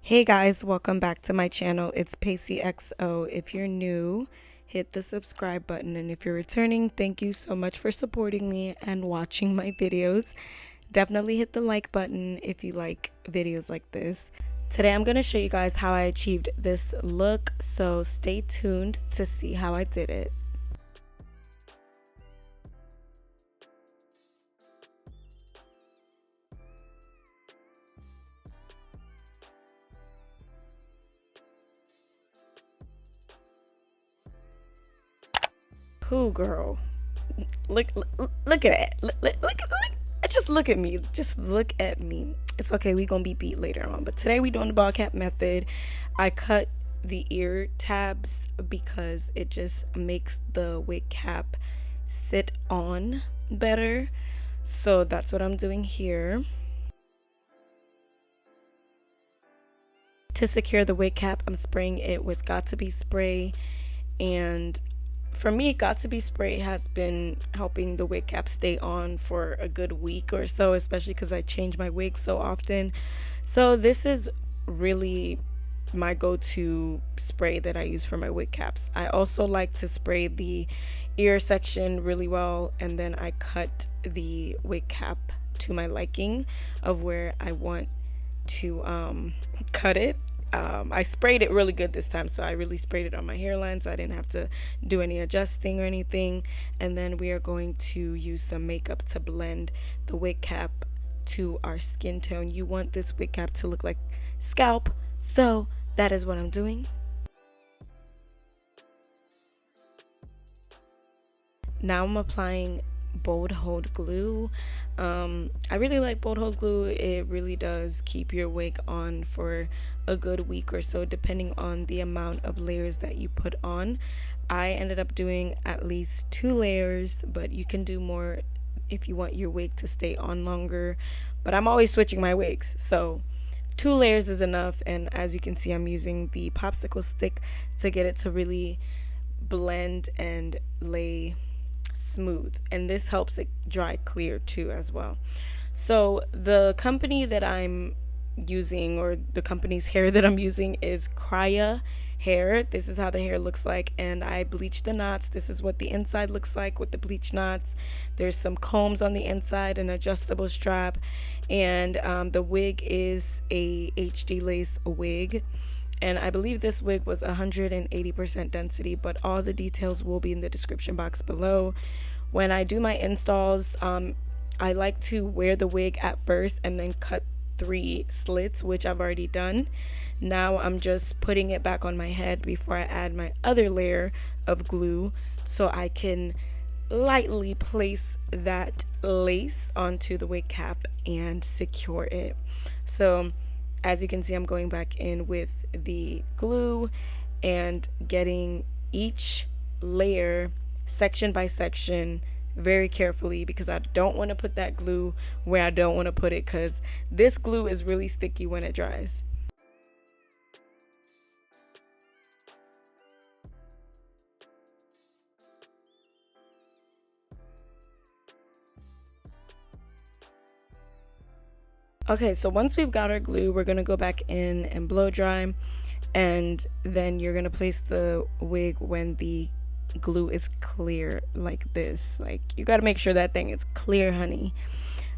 Hey guys, welcome back to my channel. It's PaceyXO. If you're new, hit the subscribe button, and if you're returning, thank you so much for supporting me and watching my videos. Definitely hit the like button if you like videos like this. Today I'm going to show you guys how I achieved this look, so stay tuned to see how I did it. Who girl? Look at it. Look. Just look at me. Just look at me. It's okay. We gonna be beat later on. But today we doing the ball cap method. I cut the ear tabs because it just makes the wig cap sit on better. So that's what I'm doing here. To secure the wig cap, I'm spraying it with Got To Be spray, and for me, Got To Be spray has been helping the wig cap stay on for a good week or so, especially because I change my wig so often. So this is really my go-to spray that I use for my wig caps. I also like to spray the ear section really well, and then I cut the wig cap to my liking of where I want to cut it. I sprayed it really good this time, so I really sprayed it on my hairline, so I didn't have to do any adjusting or anything. And then we are going to use some makeup to blend the wig cap to our skin tone. You want this wig cap to look like scalp, so that is what I'm doing. Now I'm applying bold hold glue. I really like bold hold glue. It really does keep your wig on for a good week or so, depending on the amount of layers that you put on. I ended up doing at least 2 layers, but you can do more if you want your wig to stay on longer. But I'm always switching my wigs, so 2 layers is enough. And as you can see, I'm using the popsicle stick to get it to really blend and lay smooth, and this helps it dry clear too as well. So the company that I'm using, or the company's hair that I'm using, is Crya hair. This is how the hair looks like, and I bleached the knots. This is what the inside looks like with the bleach knots. There's some combs on the inside, an adjustable strap, and the wig is a HD lace wig, and I believe this wig was 180% density, but all the details will be in the description box below. When I do my installs, I like to wear the wig at first and then cut 3 slits, which I've already done. Now I'm just putting it back on my head before I add my other layer of glue, so I can lightly place that lace onto the wig cap and secure it. So as you can see, I'm going back in with the glue and getting each layer section by section very carefully, because I don't want to put that glue where I don't want to put it, because this glue is really sticky when it dries. Okay, so once we've got our glue, we're going to go back in and blow dry, and then you're going to place the wig when the glue is clear like this. Like, you got to make sure that thing is clear, honey.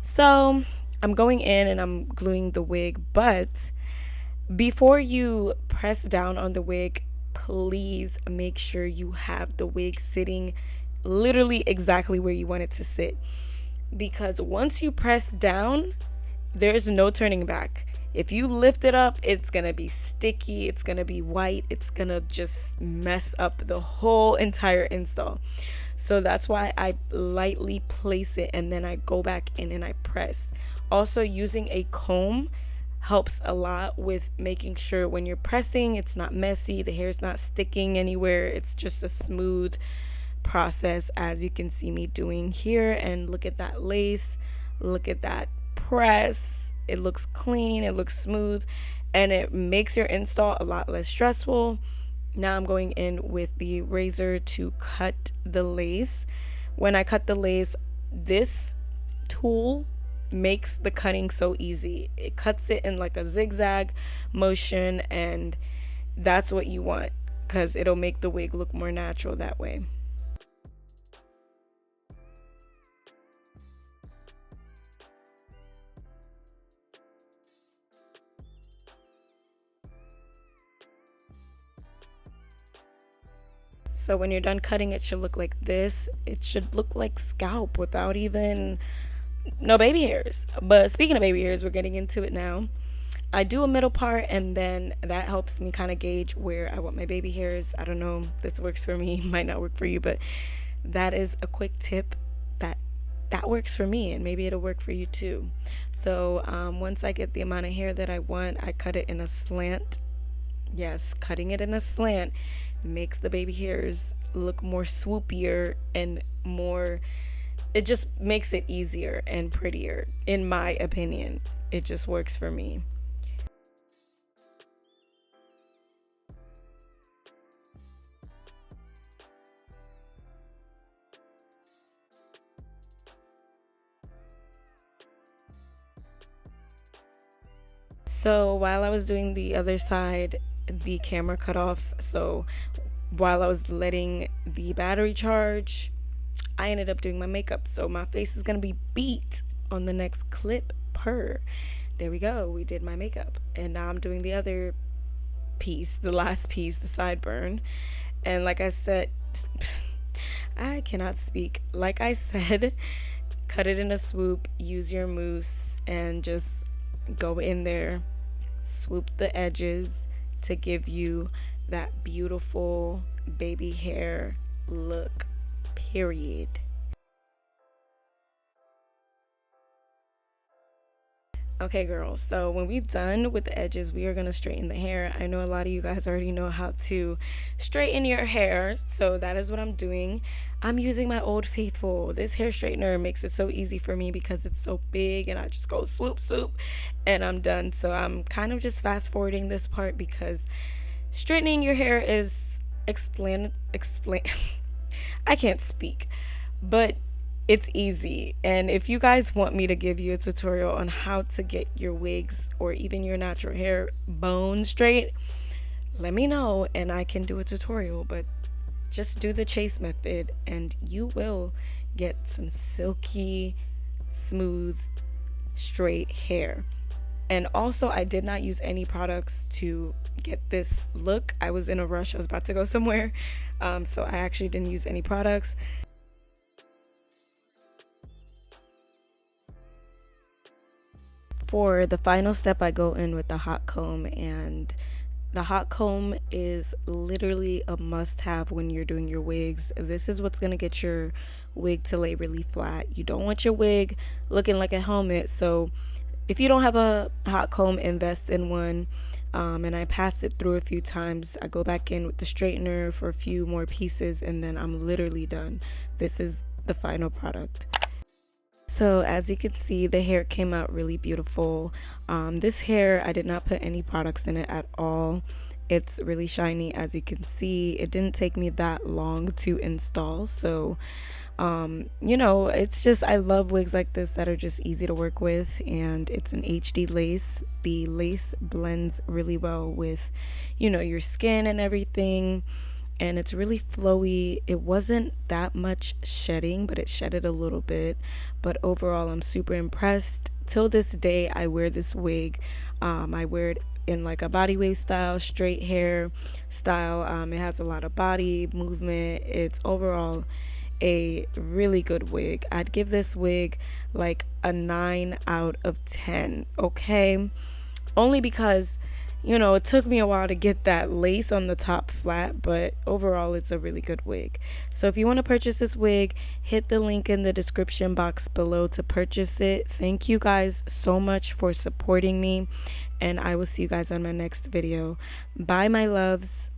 So I'm going in and I'm gluing the wig, but before you press down on the wig, please make sure you have the wig sitting literally exactly where you want it to sit, because once you press down, there's no turning back. If you lift it up, it's gonna be sticky, it's gonna be white, it's gonna just mess up the whole entire install. So that's why I lightly place it and then I go back in and I press. Also, using a comb helps a lot with making sure when you're pressing, it's not messy, the hair's not sticking anywhere, it's just a smooth process, as you can see me doing here. And look at that lace, look at that press. It looks clean, it looks smooth, and it makes your install a lot less stressful. Now I'm going in with the razor to cut the lace. When I cut the lace, this tool makes the cutting so easy. It cuts it in like a zigzag motion, and that's what you want because it'll make the wig look more natural that way. So when you're done cutting, it should look like this. It should look like scalp without even no baby hairs. But speaking of baby hairs, we're getting into it now. I do a middle part, and then that helps me kind of gauge where I want my baby hairs. I don't know, this works for me, might not work for you, but that is a quick tip that works for me, and maybe it'll work for you too. So once I get the amount of hair that I want, I cut it in a slant. Yes, cutting it in a slant makes the baby hairs look more swoopier and more, it just makes it easier and prettier, in my opinion. It just works for me. So while I was doing the other side, the camera cut off. So while I was letting the battery charge, I ended up doing my makeup. So my face is gonna be beat on the next clip per. There we go. We did my makeup. And now I'm doing the other piece, the last piece, the sideburn. And like I said, I cannot speak. Like I said, cut it in a swoop, use your mousse, and just go in there, swoop the edges to give you that beautiful baby hair look, period. Okay, girls, so when we're done with the edges, we are going to straighten the hair. I know a lot of you guys already know how to straighten your hair, so that is what I'm doing. I'm using my Old Faithful. This hair straightener makes it so easy for me because it's so big, and I just go swoop, swoop, and I'm done. So I'm kind of just fast forwarding this part because straightening your hair is explain I can't speak, but it's easy. And if you guys want me to give you a tutorial on how to get your wigs or even your natural hair bone straight, let me know and I can do a tutorial. But just do the chase method and you will get some silky, smooth, straight hair. And also, I did not use any products to get this look. I was in a rush, I was about to go somewhere, so I actually didn't use any products. For the final step, I go in with the hot comb, and the hot comb is literally a must have when you're doing your wigs. This is what's going to get your wig to lay really flat. You don't want your wig looking like a helmet, so if you don't have a hot comb, invest in one. And I pass it through a few times. I go back in with the straightener for a few more pieces, and then I'm literally done. This is the final product. So as you can see, the hair came out really beautiful. This hair, I did not put any products in it at all. It's really shiny, as you can see. It didn't take me that long to install, so you know, it's just, I love wigs like this that are just easy to work with, and it's an HD lace. The lace blends really well with, you know, your skin and everything, and it's really flowy. It wasn't that much shedding, but it shedded a little bit. But overall, I'm super impressed. Till this day, I wear this wig. I wear it in like a body wave style, straight hair style. It has a lot of body movement. It's overall a really good wig. I'd give this wig like a 9 out of 10, okay? Only because, you know, it took me a while to get that lace on the top flat, but overall it's a really good wig. So if you want to purchase this wig, hit the link in the description box below to purchase it. Thank you guys so much for supporting me, and I will see you guys on my next video. Bye, my loves.